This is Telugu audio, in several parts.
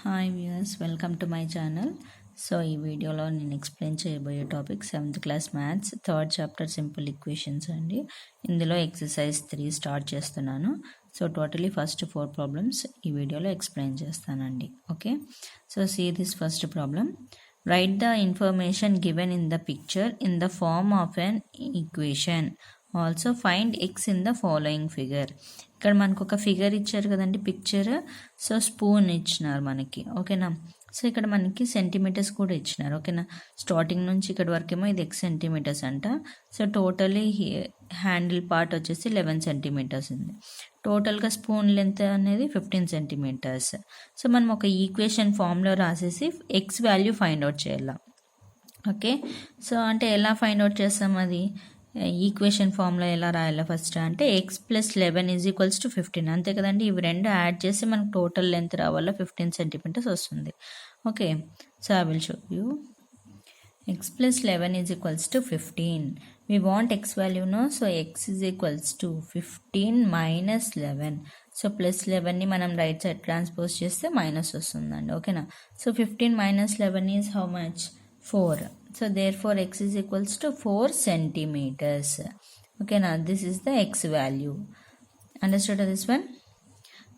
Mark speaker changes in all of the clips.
Speaker 1: Hi viewers, welcome to my channel. So ఈ వీడియోలో నేను ఎక్స్ప్లెయిన్ చేయబోయే topic 7th class maths 3rd chapter simple equations అండి. ఇందులో ఎక్సర్సైజ్ 3 స్టార్ట్ చేస్తున్నాను. సో టోటలీ ఫస్ట్ 4 ప్రాబ్లమ్స్ ఈ వీడియోలో ఎక్స్ప్లెయిన్ చేస్తానండి. Okay, so see this first problem. Right the information given in the picture in the form of an equation. Also find X in the following figure. ఇక్కడ మనకు ఒక ఫిగర్ ఇచ్చారు కదండి, పిక్చర్. సో స్పూన్ ఇచ్చినారు మనకి, ఓకేనా. సో ఇక్కడ మనకి సెంటీమీటర్స్ కూడా ఇచ్చినారు, ఓకేనా. స్టార్టింగ్ నుంచి ఇక్కడ వరకేమో ఇది ఎక్స్ సెంటీమీటర్స్ అంట. సో టోటలీ హ్యాండిల్ పార్ట్ వచ్చేసి 11 సెంటీమీటర్స్ ఉంది. టోటల్గా స్పూన్ లెంత్ అనేది 15 సెంటీమీటర్స్. సో మనం ఒక ఈక్వేషన్ ఫామ్లో రాసేసి ఎక్స్ వాల్యూ ఫైండ్ అవుట్ చేయాలి. ఓకే, సో అంటే ఎలా ఫైండ్ అవుట్ చేస్తాం, అది ఈక్వేషన్ ఫామ్లో ఎలా రాయాలి ఫస్ట్ అంటే X plus 11 is equals to 15, అంతే కదండి. ఇవి రెండు యాడ్ చేసి మనకు టోటల్ లెంత్ రావాల 15 సెంటీమీటర్స్ వస్తుంది. Okay, so I will show you. X plus 11 is equals to 15. We want X value no. So X is equals to 15 minus 11. So plus 11ని మనం రైట్ సైడ్ ట్రాన్స్పోజ్ చేస్తే మైనస్ వస్తుందండి, ఓకేనా. So 15 minus 11 is how much? 4. So therefore x is equals to 4 centimeters. Okay, now this is the x value. Understood this one?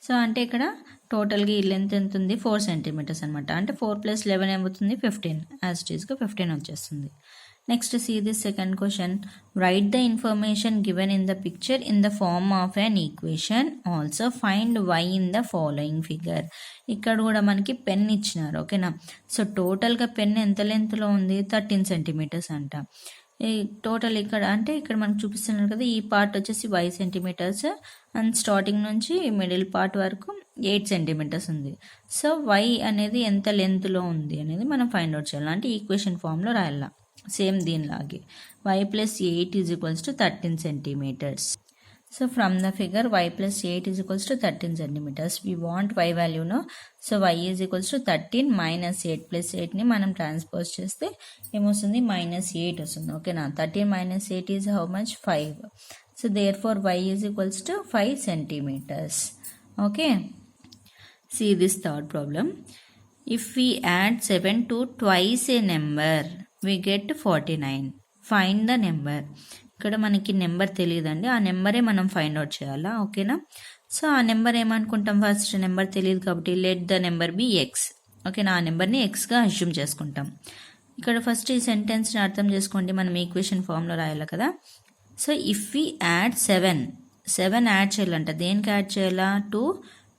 Speaker 1: So అంటే ఇక్కడ టోటల్గా ఈ లెంత్ ఎంత ఉంది? 4 సెంటీమీటర్స్ అనమాట. అంటే 4 + 11 ఏమవుతుంది? 15. యాజ్ ఇట్ ఈస్గా 15 వచ్చేస్తుంది. Next see this second question. Right the information given in the picture in the form of an equation. Also find Y in the following figure. ఇక్కడ కూడా మనకి పెన్ ఇచ్చినారు, ఓకేనా. సో టోటల్గా పెన్ ఎంత లెంత్లో ఉంది? 13 సెంటీమీటర్స్ అంట. ఈ టోటల్ ఇక్కడ అంటే ఇక్కడ మనకు చూపిస్తున్నారు కదా, ఈ పార్ట్ వచ్చేసి 5 సెంటీమీటర్స్ అండ్ స్టార్టింగ్ నుంచి మిడిల్ పార్ట్ వరకు 8 సెంటీమీటర్స్ ఉంది. సో వై అనేది ఎంత లెంత్లో ఉంది అనేది మనం ఫైండ్ అవుట్ చేయాలి. అంటే ఈక్వేషన్ ఫామ్లో రాయాల same దీనిలాగే. y plus 8 is equals to 13 centimeters. So from the figure y plus 8 is equals to 13 centimeters. We want y value no. So y is equals to 13 minus 8 plus 8ని మనం ట్రాన్స్పోజ్ చేస్తే ఏమొస్తుంది? -8 వస్తుంది, ఓకేనా. 13 minus 8 is how much? 5. So therefore y is equals to 5 centimeters. Okay. See this third problem. If we add 7 to twice a number, we get 49. Find the number. ఇక్కడ మనకి నెంబర్ తెలియదండి, ఆ నెంబరే మనం ఫైండ్ అవుట్ చేయాలా, ఓకేనా. సో ఆ నెంబర్ ఏమనుకుంటాం? ఫస్ట్ నెంబర్ తెలియదు కాబట్టి let the number be X, ఓకేనా. ఆ నెంబర్ని ఎక్స్గా అజ్యూమ్ చేసుకుంటాం. ఇక్కడ ఫస్ట్ ఈ సెంటెన్స్ని అర్థం చేసుకోండి. మనం ఈక్వేషన్ ఫామ్లో రాయాలి కదా. So if we add 7 add చేయాలంట. దేనికి యాడ్ చేయాలా? టు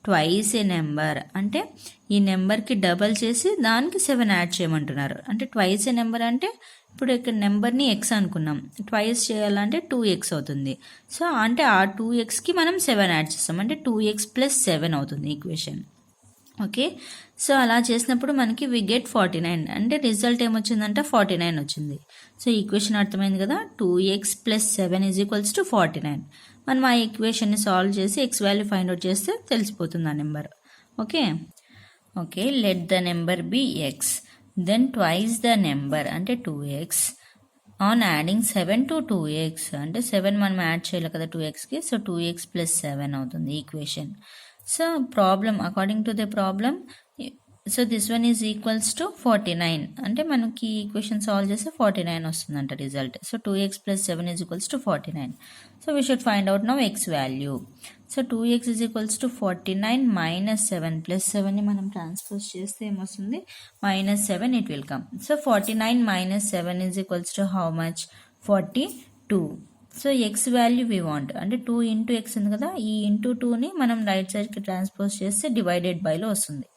Speaker 1: ట్వైస్ ఏ నెంబర్, అంటే ఈ నెంబర్కి డబల్ చేసి దానికి 7 యాడ్ చేయమంటున్నారు. అంటే ట్వైస్ ఏ నెంబర్ అంటే ఇప్పుడు ఇక్కడ నెంబర్ని ఎక్స్ అనుకున్నాం, ట్వైస్ చేయాలంటే 2x అవుతుంది. సో అంటే ఆ 2xకి మనం 7 యాడ్ చేస్తాం, అంటే 2x + 7 అవుతుంది ఈక్వేషన్. ఓకే, సో అలా చేసినప్పుడు మనకి వి గెట్ 49. అంటే రిజల్ట్ ఏమొచ్చిందంటే 49 వచ్చింది. సో ఈక్వేషన్ అర్థమైంది కదా. 2x + 7 is equals to 49. మనం ఆ ఈక్వేషన్ని సాల్వ్ చేసి ఎక్స్ వాల్యూ ఫైండ్ అవుట్ చేస్తే తెలిసిపోతుంది ఆ నెంబర్. Okay, okay, let the number be X, then twice the number అంటే 2x. On adding 7 to 2x, అంటే 7 మనం యాడ్ చేయాలి కదా 2xకి. సో 2x + 7 అవుతుంది equation. So problem according to the problem, so this one is equals to 49. అంటే మనకి ఈక్వేషన్ సాల్వ్ చేస్తే 49 వస్తుందంట result. So 2x + 7 is equals to 49. So we should find out now X value. So 2x is equals to 49 minus 7 + 7ని మనం ట్రాన్స్పోజ్ చేస్తే ఏమొస్తుంది? -7 it will come. So 49 minus 7 is equals to how much? 42. So X value we want, అంటే 2 ఇంటూ ఎక్స్ ఉంది కదా, ఈ ఇంటూ 2ని మనం రైట్ సైడ్కి ట్రాన్స్పోజ్ చేస్తే డివైడెడ్ బైలో వస్తుంది,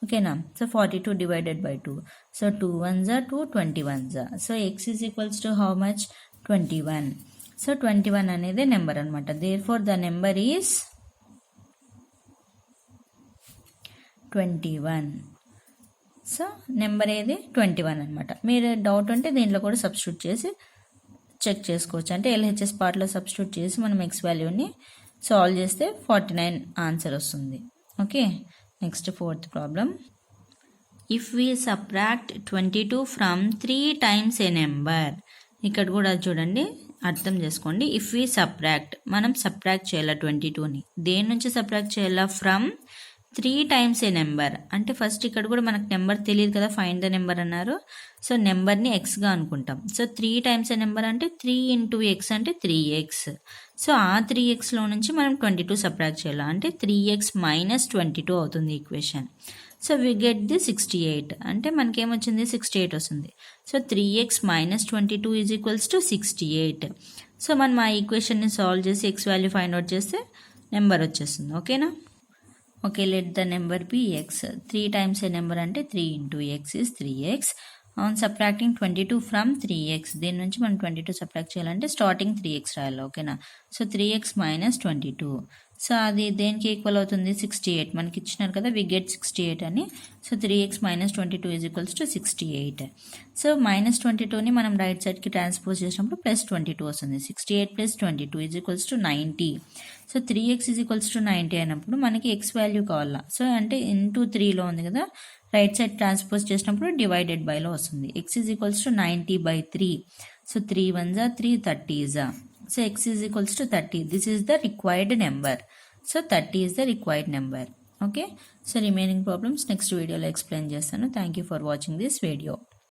Speaker 1: ఓకేనా. So 42 divided by 2. So 2 1s are 2, 21s are. So X is equals to how much? 21. So 21 అనేది నెంబర్ అనమాట. Therefore the number is 21. So number ఏది? 21 అనమాట. మీరు డౌట్ ఉంటే దీంట్లో కూడా సబ్స్టిట్యూట్ చేసి చెక్ చేసుకోవచ్చు. అంటే LHS పార్ట్లో సబ్స్టిట్యూట్ చేసి మనం ఎక్స్ వాల్యూని సాల్వ్ చేస్తే 49 ఆన్సర్ వస్తుంది. Okay, next fourth problem. If we subtract 22 from 3 times A number. ఇక్కడ కూడా చూడండి, అర్థం చేసుకోండి. ఇఫ్ వీ సబ్ట్రాక్ట్, మనం సబ్ట్రాక్ట్ చేయాలా 22ని. దేని నుంచి సబ్ట్రాక్ట్ చేయాలా? ఫ్రమ్ 3 టైమ్స్ ఏ నెంబర్ అంటే ఫస్ట్ ఇక్కడ కూడా మనకు నెంబర్ తెలియదు కదా, ఫైండ్ ద నెంబర్ అన్నారు. సో నెంబర్ని ఎక్స్గా అనుకుంటాం. సో 3 టైమ్స్ ఏ నెంబర్ అంటే 3 ఇంటూ ఎక్స్ అంటే 3x. సో ఆ 3xలో నుంచి మనం 22 సబ్ట్రాక్ట్ చేయాలి అంటే 3x మైనస్ 22 అవుతుంది equation. So we get the 68 అంటే మనకేమొచ్చింది 68 వస్తుంది. So 3x minus 22 is equals to 68. సో మనం ఆ ఈక్వేషన్ని సాల్వ్ చేసి ఎక్స్ వాల్యూ ఫైండ్ అవుట్ చేస్తే నెంబర్ వచ్చేస్తుంది. ఓకేనా? Okay, let the number be X. 3 times a number అంటే 3 into X is 3x. And subtracting 22 from 3x, దీని నుంచి మనం 22 సబ్ట్రాక్ట్ చేయాలంటే స్టార్టింగ్ 3x రాయాలి. ఓకేనా? So 3x minus 22. సో అది దేనికి ఈక్వల్ అవుతుంది 68. మనకి ఇచ్చినారు కదా వి గెట్ 68 అని. So 3x minus 22 is equals to 68. So minus 22ని మనం రైట్ సైడ్కి ట్రాన్స్పోజ్ చేసినప్పుడు ప్లస్ 22 వస్తుంది. 68 plus 22 is equals to 90. So 3x is equals to 90 అయినప్పుడు మనకి ఎక్స్ వాల్యూ కావాలా. సో అంటే ఇంటూ 3లో ఉంది కదా, రైట్ సైడ్ ట్రాన్స్పోజ్ చేసినప్పుడు డివైడెడ్ బైలో వస్తుంది. X is equals to 90/3. So 3 1s are 3, 30s are. So x is equals to 30. This is the required number. So 30 is the required number. Okay. So remaining problems next video lo explain chestanu. Thank you for watching this video.